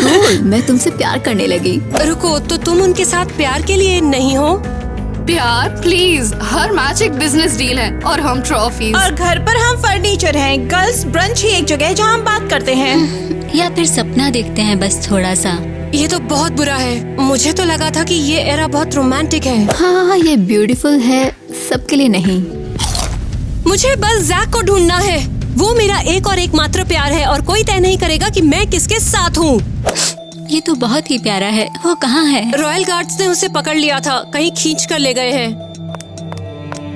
कूल, मैं तुमसे प्यार करने लगी। रुको, तो तुम उनके साथ प्यार के लिए नहीं हो? प्यार प्लीज, हर मैच एक बिजनेस डील है और हम ट्रॉफीज। और घर पर हम फर्नीचर हैं। गर्ल्स ब्रंच ही एक जगह है जहाँ हम बात करते हैं। या फिर सपना देखते हैं बस थोड़ा सा। ये तो बहुत बुरा है। मुझे तो लगा था कि ये एरा बहुत रोमांटिक है। हाँ, ये ब्यूटीफुल है, सबके लिए नहीं। मुझे बस जैक को ढूंढना है। वो मेरा एक और एकमात्र प्यार है और कोई तय नहीं करेगा कि मैं किसके साथ हूँ। ये तो बहुत ही प्यारा है। वो कहाँ है? रॉयल गार्ड्स ने उसे पकड़ लिया था, कहीं खींच कर ले गए हैं।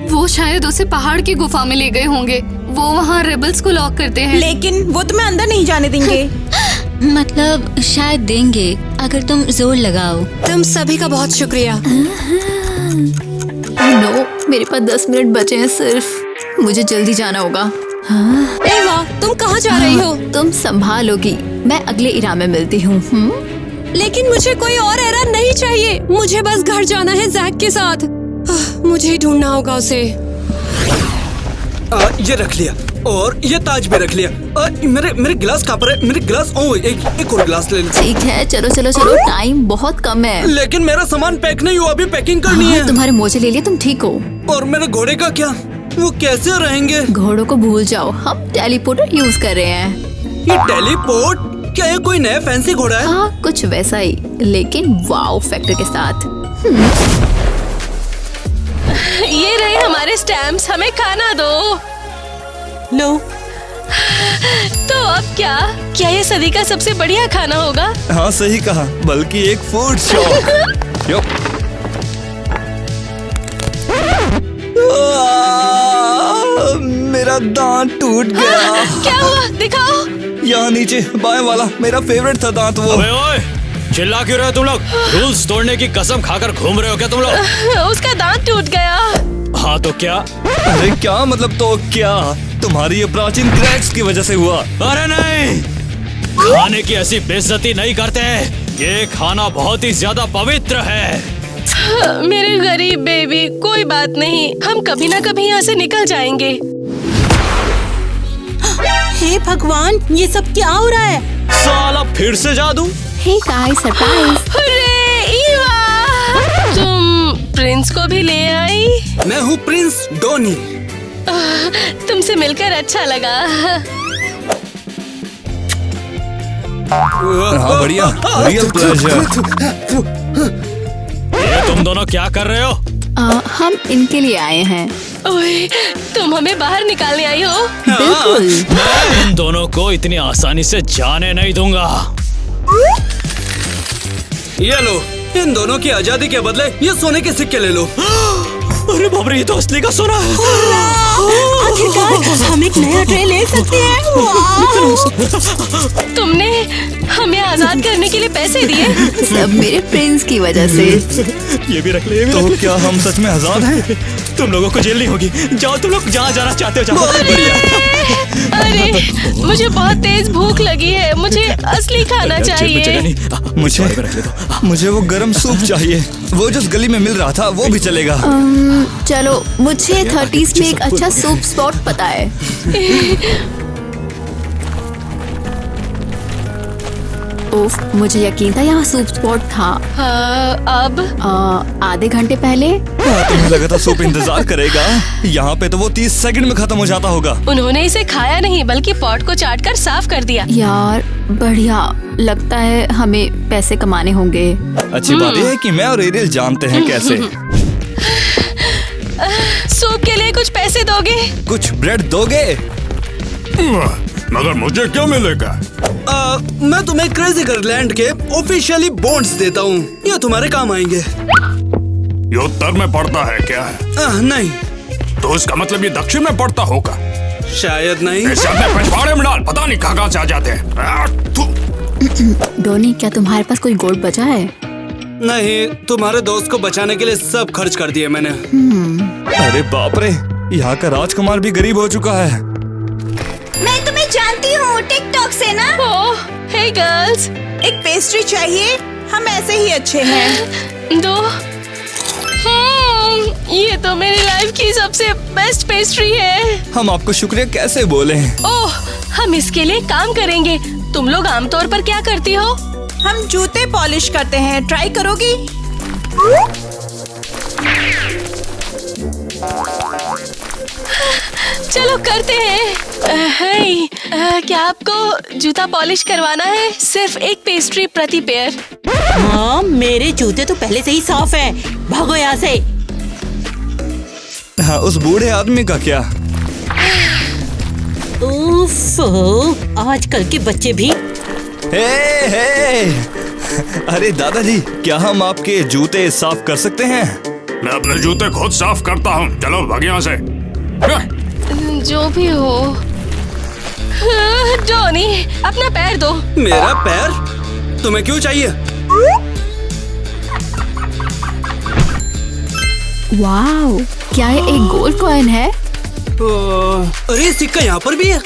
वो शायद उसे पहाड़ की गुफा में ले गए होंगे। वो वहाँ रेबल्स को लॉक करते हैं। लेकिन वो तुम्हें अंदर नहीं जाने देंगे। मतलब शायद देंगे अगर तुम जोर लगाओ। तुम सभी का बहुत शुक्रिया। नो, मेरे पास 10 मिनट बचे हैं सिर्फ। मुझे जल्दी जाना होगा। एवा, तुम कहाँ जा रही हो? तुम संभालोगी, मैं अगले इरा में मिलती हूँ। लेकिन मुझे कोई और एरा नहीं चाहिए। मुझे बस घर जाना है जैक के साथ। मुझे ही ढूंढना होगा उसे। ये रख लिया और ये ताज भी रख लिया। मेरे गिलास कहाँ पर है? मेरे गिलास। एक और गिलास ले लो। ठीक है, चलो चलो चलो, टाइम बहुत कम है। लेकिन मेरा सामान पैक नहीं हुआ, अभी पैकिंग करनी है। तुम्हारे मोजे ले लिए, तुम ठीक हो? और मेरे घोड़े का क्या? वो कैसे रहेंगे? घोड़ों को भूल जाओ, हम टेलीपोर्टर यूज कर रहे हैं। ये टेलीपोर्ट? क्या ये कोई नया फैंसी घोड़ा है? हाँ, कुछ वैसा ही, लेकिन वाओ फैक्टर के साथ। ये रहे हमारे स्टैम्प्स, हमें खाना दो। लो। तो अब क्या ये सदी का सबसे बढ़िया खाना होगा? हाँ सही कहा, बल्कि एक फूड शॉप। मेरा दांत टूट गया। क्या हुआ? दिखाओ। यहाँ नीचे बाएं वाला, मेरा फेवरेट था दांत वो। अबे ओए, चिल्ला क्यों रहे हो तुम लोग? रूल्स तोड़ने की कसम खाकर घूम रहे हो क्या तुम लोग? उसका दांत टूट गया। हाँ तो क्या? अरे क्या मतलब तो क्या? तुम्हारी ये प्राचीन क्रैक्स की वजह से हुआ। अरे नहीं, खाने की ऐसी बेइज्जती नहीं करते। ये खाना बहुत ही ज्यादा पवित्र है। मेरे गरीब बेबी, कोई बात नहीं, हम कभी ना कभी यहाँ से निकल जाएंगे। हे भगवान, ये सब क्या हो रहा है? साला फिर से जादू। Hey guys, surprise. अरे ईवा, तुम प्रिंस को भी ले आई? मैं हूँ प्रिंस डॉनी। तुमसे मिलकर अच्छा लगा। हाँ बढ़िया, रियल प्लेजर। ये तुम दोनों क्या कर रहे हो? हम इनके लिए आए हैं। ओए, तुम हमें बाहर निकालने आई हो? बिल्कुल। मैं इन दोनों को इतनी आसानी से जाने नहीं दूंगा। ये लो, इन दोनों की आजादी के बदले ये सोने के सिक्के ले लो। अरे बाप रे, ये तो असली का सोना है। आखिरकार हम एक नया ट्रे ले सकते हैं। तुमने हमें आजाद करने के लिए पैसे दिए? सब मेरे प्रिंस की वजह से। ये भी रख ले, ये भी तो रख ले। क्या हम सच में आजाद हैं? तुम लोगों को जेल नहीं होगी। जाओ तुम लोग जहाँ जाना चाहते हो जाओ। अरे मुझे बहुत तेज भूख लगी है, मुझे असली खाना चाहिए। मुझे वो गरम सूप चाहिए। वो जो गली में मिल रहा था वो भी चलेगा। चलो, मुझे 30s में एक अच्छा सूप स्पॉट पता है। उफ, मुझे यकीन था यहाँ सूप स्पॉट था। अब आधे घंटे पहले। तुम्हें लगा था सूप इंतजार करेगा? यहाँ पे तो वो 30 सेकंड में खत्म हो जाता होगा। उन्होंने इसे खाया नहीं बल्कि पॉट को चाट कर साफ कर दिया। यार बढ़िया, लगता है हमें पैसे कमाने होंगे। अच्छी बात यह है कि मैं और एरियल जानते हैं कैसे। सूप के लिए कुछ पैसे दोगे? कुछ ब्रेड दोगे? मगर मुझे क्या मिलेगा? मैं तुम्हें क्रेजी गर्ललैंड के ऑफिशियली बॉन्ड्स देता हूँ, ये तुम्हारे काम आएंगे। ये उत्तर में पड़ता है क्या? नहीं। तो इसका मतलब ये दक्षिण में पड़ता होगा? शायद नहीं। पिछवाड़े में डाल, पता नहीं कहाँ से आ जाते हैं। डोनी, क्या तुम्हारे पास कोई गोल्ड बचा है? नहीं, तुम्हारे दोस्त को बचाने के लिए सब खर्च कर दिए मैंने। अरे बाप रे, यहाँ का राजकुमार भी गरीब हो चुका है। मैं तुम्हें जानती हूँ टिकटॉक से ना। ओह, हे गर्ल्स, एक पेस्ट्री चाहिए, हम ऐसे ही अच्छे हैं। दो। ये तो मेरी लाइफ की सबसे बेस्ट पेस्ट्री है। हम आपको शुक्रिया कैसे बोले? ओह, हम इसके लिए काम करेंगे। तुम लोग आमतौर पर क्या करती हो? हम जूते पॉलिश करते हैं, ट्राई करोगी? चलो करते हैं। क्या आपको जूता पॉलिश करवाना है? सिर्फ एक पेस्ट्री प्रति पेयर। हाँ, मेरे जूते तो पहले से ही साफ है। भागो यहाँ से। हाँ, उस बूढ़े आदमी का क्या? उफ, आजकल के बच्चे भी। हे। अरे दादाजी, क्या हम आपके जूते साफ कर सकते हैं? मैं अपने जूते खुद साफ करता हूँ। चलो भाग यहाँ से। जो भी हो। डॉनी, अपना पैर दो। मेरा पैर? तुम्हें क्यों चाहिए? वाओ, क्या ये एक गोल्ड कॉइन है? अरे सिक्का यहाँ पर भी है।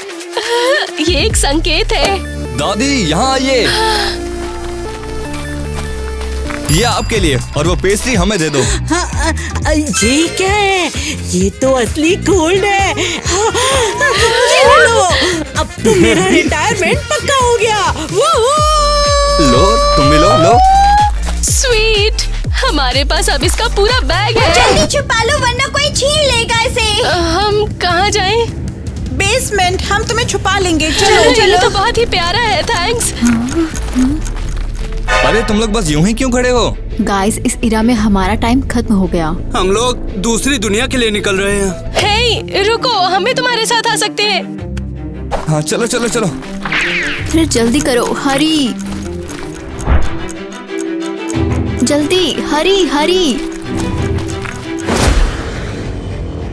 ये एक संकेत है। दादी, यहाँ आइए। ये आपके लिए, और वो पेस्ट्री हमें दे दो। ये क्या है? ये तो असली गोल्ड है। ये लो, अब तो मेरा रिटायरमेंट पक्का हो गया। लो, तुम भी लो। स्वीट, हमारे पास अब इसका पूरा बैग है। जल्दी छुपा लो वरना कोई छीन लेगा इसे। हम कहाँ जाएं? बेसमेंट, हम तुम्हें छुपा लेंगे। ये तो बहुत ही प्यारा है, थैंक्स। अरे तुम लोग बस यूं ही क्यों खड़े हो? गाइस, इस इरा में हमारा टाइम खत्म हो गया। हम लोग दूसरी दुनिया के लिए निकल रहे हैं। हे, रुको, हम भी तुम्हारे साथ आ सकते हैं। हाँ, चलो। फिर जल्दी करो, हरी। जल्दी, हरी।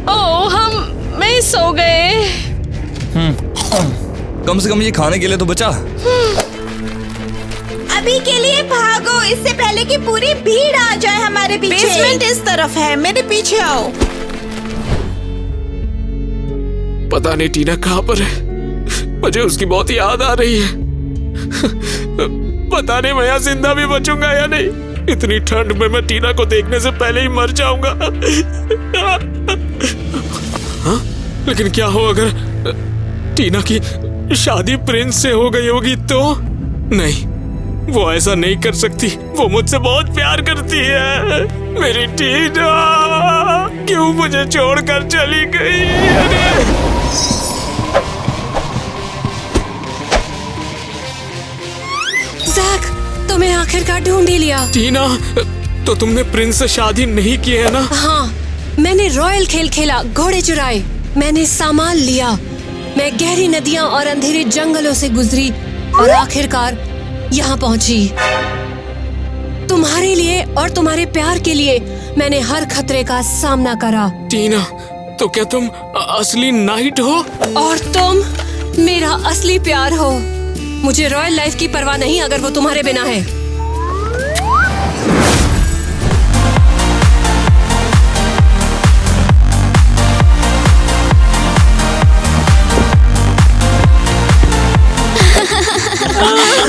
ओह, हम मिस हो गए। कम से कम ये खाने के लिए तो बचा। अभी के लिए भागो, इससे पहले कि पूरी भीड़ आ जाए हमारे पीछे। बेसमेंट इस तरफ है, मेरे पीछे आओ। पता नहीं टीना कहाँ पर है। मुझे उसकी बहुत याद आ रही है। पता नहीं मैं यहाँ जिंदा भी बचूंगा या नहीं। इतनी ठंड में मैं टीना को देखने से पहले ही मर जाऊंगा। हाँ? लेकिन क्या हो अगर टीना की शादी प्रिंस से हो गई होगी तो? नहीं, वो ऐसा नहीं कर सकती। वो मुझसे बहुत प्यार करती है। मेरी टीना क्यों मुझे छोड़कर चली गई? ज़ैक, तुम्हें आखिरकार ढूंढ ही लिया। टीना, तो तुमने प्रिंस से शादी नहीं की है ना? हाँ, मैंने रॉयल खेल खेला, घोड़े चुराए, मैंने सामान लिया, मैं गहरी नदियां और अंधेरे जंगलों से गुजरी और आखिरकार यहाँ पहुंची। तुम्हारे लिए और तुम्हारे प्यार के लिए मैंने हर खतरे का सामना करा। टीना, तो क्या तुम असली नाइट हो? और तुम मेरा असली प्यार हो। मुझे रॉयल लाइफ की परवाह नहीं अगर वो तुम्हारे बिना है।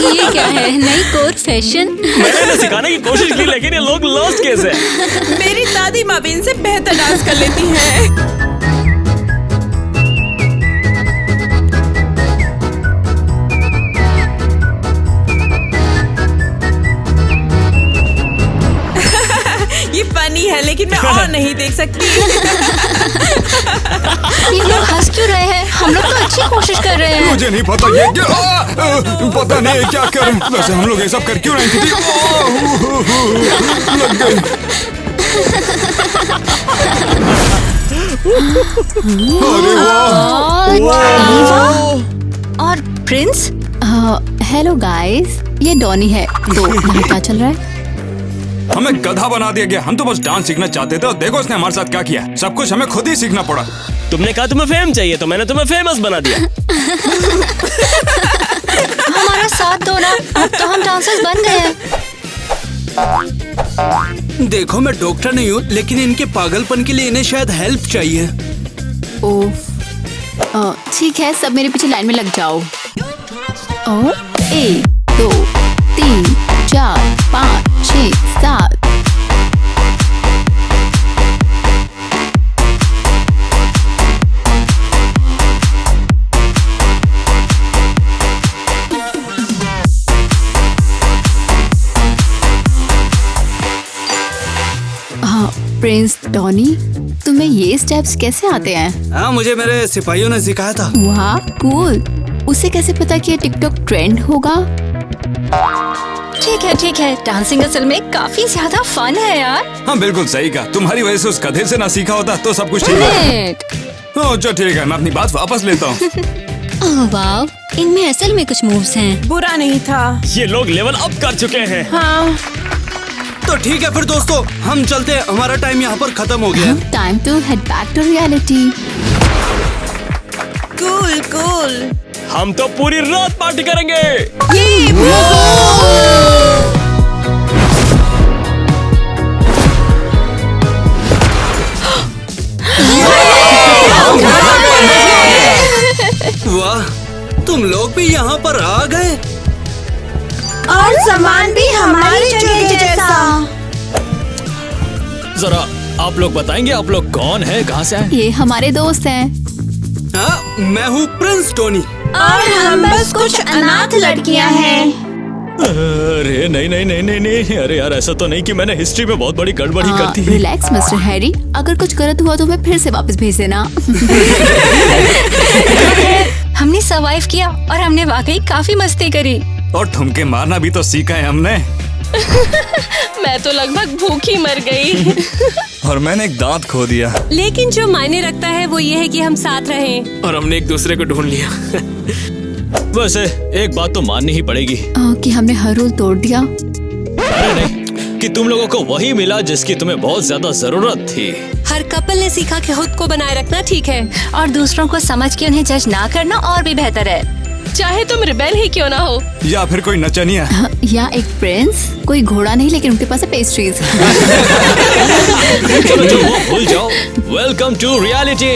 ये क्या है, नई कोट फैशन? मैंने इन्हें सिखाने की कोशिश की लेकिन ये लोग लॉस्ट कैसे? मेरी दादी माँ भी इनसे बेहतर डांस कर लेती हैं। ये फनी है लेकिन मैं और नहीं देख सकती। ये लोग हंस क्यों रहे हैं? हम लोग तो अच्छी कोशिश कर रहे हैं। मुझे नहीं पता ये क्या पता नहीं क्या करूं। वैसे हम लोग ये सब कर क्यों रहे थे? लग गई। अरे वाह! और प्रिंस? हेलो गाइस, ये डॉनी है। तो वहाँ क्या चल रहा है? हमें गधा बना दिया गया। हम तो बस डांस सीखना चाहते थे और देखो इसने हमारे साथ क्या किया। सब कुछ हमें खुद ही सीखना पड़ा। तुमने कहा तुम्हें फेम चाहिए तो मैंने तुम्हें फेमस बना दिया। हमारा साथ दो ना, अब तो हम डांसर्स बन गए हैं। देखो मैं डॉक्टर नहीं हूँ लेकिन इनके पागलपन के लिए इन्हें शायद हेल्प चाहिए। ठीक है, सब मेरे पीछे लाइन में लग जाओ। और 1 2 3 4 5 6 7। प्रिंस डॉनी, तुम्हें ये स्टेप्स कैसे आते हैं? हाँ, मुझे मेरे सिपाहियों ने सिखाया था। वाह, कूल। उसे कैसे पता कि ये टिकटॉक ट्रेंड होगा? ठीक है, डांसिंग असल में काफी ज्यादा फन है यार। हाँ बिल्कुल सही कहा। तुम्हारी वजह से उस गधे से ना सीखा होता तो सब कुछ ठीक है। अच्छा ठीक है, मैं अपनी बात वापस लेता हूँ। ओह वाव, इनमें असल में कुछ मूव्स हैं। बुरा नहीं था। ये लोग लेवल अप कर चुके हैं। हाँ। तो ठीक है फिर दोस्तों, हम चलते हैं। हमारा टाइम यहाँ पर खत्म हो गया। Time to head back to reality. Cool. हम तो पूरी रात पार्टी करेंगे। वाह, तुम लोग भी यहाँ पर आ गए। और सामान भी हमारी जगह जैसा। जरा आप लोग बताएंगे आप लोग कौन है, कहाँ से आए? ये हमारे दोस्त हैं। हाँ, मैं हूँ प्रिंस टोनी। और हम बस कुछ अनाथ लड़कियाँ हैं। अरे नहीं, अरे यार ऐसा तो नहीं कि मैंने हिस्ट्री में बहुत बड़ी गड़बड़ी कर दी। रिलैक्स मिस्टर हैरी, अगर कुछ गलत हुआ तो मैं फिर से वापस भेज देना। हमने सर्वाइव किया और हमने वाकई काफी मस्ती करी। और ठुमके मारना भी तो सीखा है हमने। मैं तो लगभग भूखी मर गई। और मैंने एक दांत खो दिया। लेकिन जो मायने रखता है वो ये है कि हम साथ रहें। और हमने एक दूसरे को ढूंढ लिया। वैसे एक बात तो माननी ही पड़ेगी कि हमने हर रूल तोड़ दिया। अरे नहीं, कि तुम लोगों को वही मिला जिसकी तुम्हें बहुत ज्यादा जरूरत थी। हर कपल ने सीखा कि खुद को बनाए रखना ठीक है और दूसरों को समझ के उन्हें जज ना करना और भी बेहतर है। चाहे तुम रिबेल ही क्यों ना हो। या फिर कोई नचनिया। या एक प्रिंस। कोई घोड़ा नहीं लेकिन उनके पास है पेस्ट्रीज। चलो वो भूल जाओ। Welcome to reality.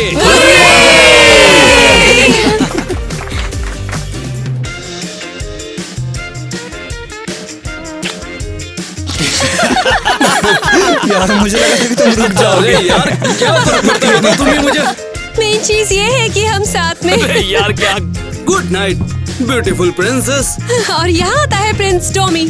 यार मुझे लगा था कि तुम रुक जाओगे। यार क्या फर्क पड़ता है तुम्हें मुझे। मेन चीज ये है कि हम साथ में। यार क्या। Good night beautiful princess. और यहाँ आता है प्रिंस डॉनी।